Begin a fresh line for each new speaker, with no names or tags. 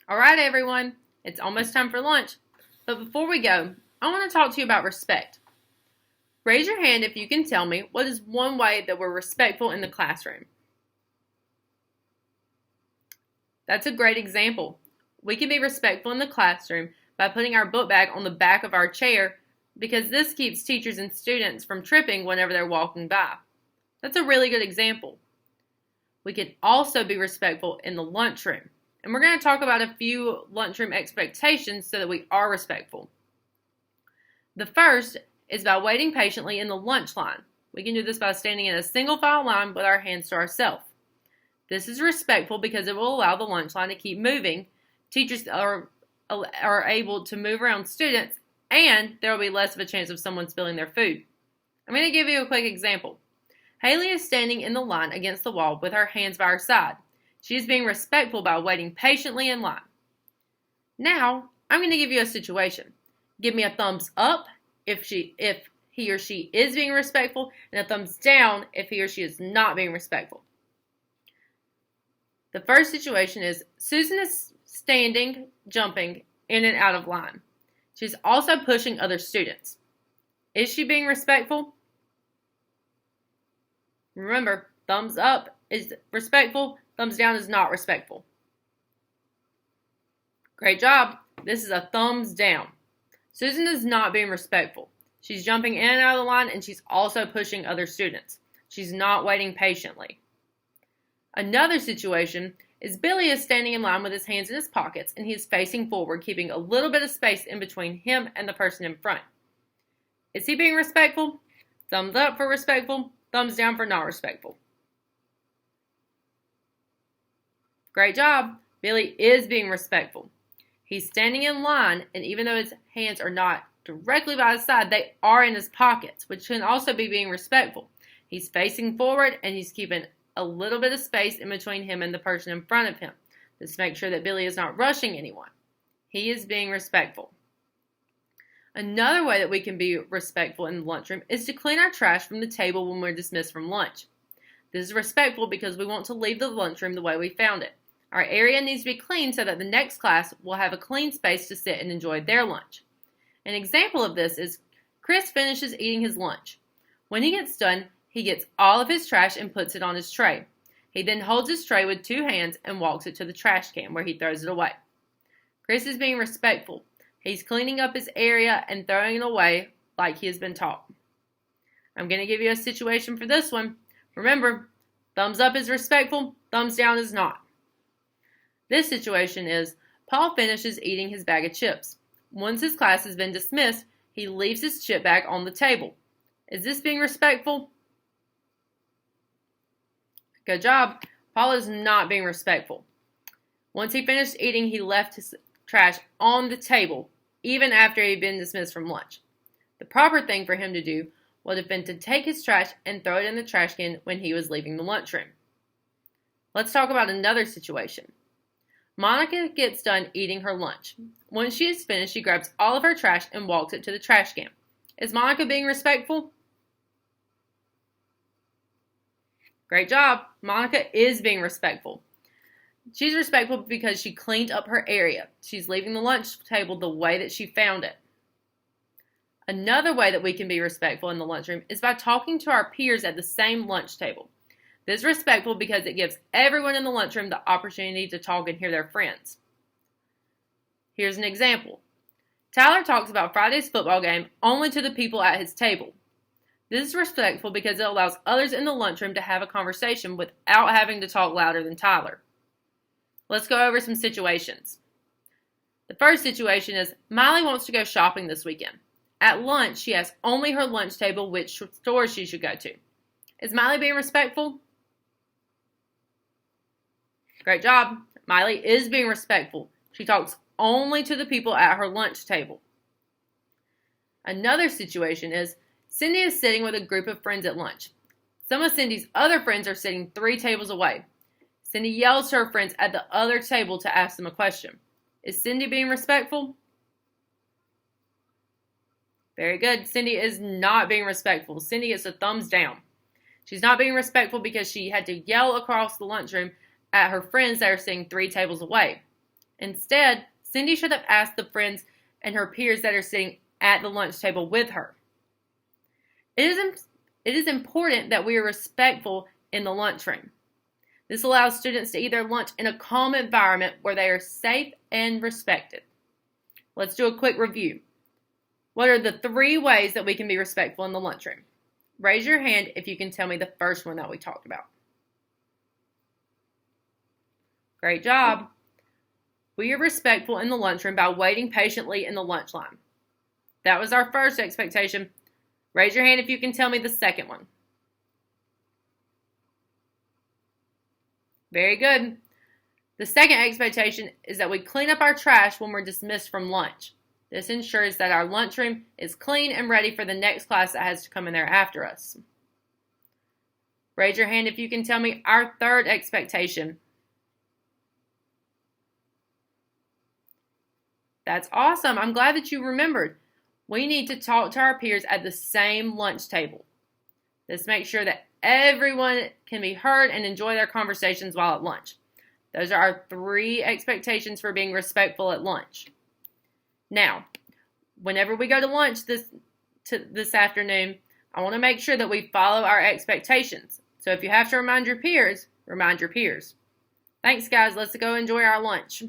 All right, everyone, it's almost time for lunch. But before we go, I want to talk to you about respect. Raise your hand if you can tell me what is one way that we're respectful in the classroom. That's a great example. We can be respectful in the classroom by putting our book bag on the back of our chair because this keeps teachers and students from tripping whenever they're walking by. That's a really good example. We can also be respectful in the lunchroom. And we're going to talk about a few lunchroom expectations so that we are respectful. The first is by waiting patiently in the lunch line. We can do this by standing in a single file line with our hands to ourselves. This is respectful because it will allow the lunch line to keep moving. Teachers are able to move around students, and there will be less of a chance of someone spilling their food. I'm going to give you a quick example. Haley is standing in the line against the wall with her hands by her side. She is being respectful by waiting patiently in line. Now, I'm going to give you a situation. Give me a thumbs up if he or she is being respectful, and a thumbs down if he or she is not being respectful. The first situation is Susan is standing, jumping in and out of line. She's also pushing other students. Is she being respectful? Remember, thumbs up is respectful, thumbs down is not respectful. Great job. This is a thumbs down. Susan is not being respectful. She's jumping in and out of the line, and she's also pushing other students. She's not waiting patiently. Another situation is Billy is standing in line with his hands in his pockets, and he is facing forward, keeping a little bit of space in between him and the person in front. Is he being respectful? Thumbs up for respectful, thumbs down for not respectful. Great job. Billy is being respectful. He's standing in line, and even though his hands are not directly by his side, they are in his pockets, which can also be being respectful. He's facing forward, and he's keeping a little bit of space in between him and the person in front of him. Just make sure that Billy is not rushing anyone. He is being respectful. Another way that we can be respectful in the lunchroom is to clean our trash from the table when we're dismissed from lunch. This is respectful because we want to leave the lunchroom the way we found it. Our area needs to be clean so that the next class will have a clean space to sit and enjoy their lunch. An example of this is Chris finishes eating his lunch. When he gets done, he gets all of his trash and puts it on his tray. He then holds his tray with two hands and walks it to the trash can where he throws it away. Chris is being respectful. He's cleaning up his area and throwing it away like he has been taught. I'm going to give you a situation for this one. Remember, thumbs up is respectful, thumbs down is not. This situation is Paul finishes eating his bag of chips. Once his class has been dismissed, he leaves his chip bag on the table. Is this being respectful? Good job. Paul is not being respectful. Once he finished eating, he left his trash on the table, even after he'd been dismissed from lunch. The proper thing for him to do would have been to take his trash and throw it in the trash can when he was leaving the lunchroom. Let's talk about another situation. Monica gets done eating her lunch. Once she is finished, she grabs all of her trash and walks it to the trash can. Is Monica being respectful? Great job. Monica is being respectful. She's respectful because she cleaned up her area. She's leaving the lunch table the way that she found it. Another way that we can be respectful in the lunchroom is by talking to our peers at the same lunch table. This is respectful because it gives everyone in the lunchroom the opportunity to talk and hear their friends. Here's an example. Tyler talks about Friday's football game only to the people at his table. This is respectful because it allows others in the lunchroom to have a conversation without having to talk louder than Tyler. Let's go over some situations. The first situation is Miley wants to go shopping this weekend. At lunch, she asks only her lunch table which stores she should go to. Is Miley being respectful? Great job. Miley is being respectful. She talks only to the people at her lunch table. Another situation is Cindy is sitting with a group of friends at lunch. Some of Cindy's other friends are sitting 3 tables away. Cindy yells to her friends at the other table to ask them a question. Is Cindy being respectful? Very good. Cindy is not being respectful. Cindy gets a thumbs down. She's not being respectful because she had to yell across the lunchroom at her friends that are sitting 3 tables away. Instead, Cindy should have asked the friends and her peers that are sitting at the lunch table with her. It is important that we are respectful in the lunchroom. This allows students to eat their lunch in a calm environment where they are safe and respected. Let's do a quick review. What are the 3 ways that we can be respectful in the lunchroom? Raise your hand if you can tell me the first one that we talked about. Great job. We are respectful in the lunchroom by waiting patiently in the lunch line. That was our first expectation. Raise your hand if you can tell me the second one. Very good. The second expectation is that we clean up our trash when we're dismissed from lunch. This ensures that our lunchroom is clean and ready for the next class that has to come in there after us. Raise your hand if you can tell me our third expectation. That's awesome. I'm glad that you remembered. We need to talk to our peers at the same lunch table. This makes sure that everyone can be heard and enjoy their conversations while at lunch. Those are our 3 expectations for being respectful at lunch. Now, whenever we go to lunch this afternoon, I want to make sure that we follow our expectations. So if you have to remind your peers, remind your peers. Thanks, guys. Let's go enjoy our lunch.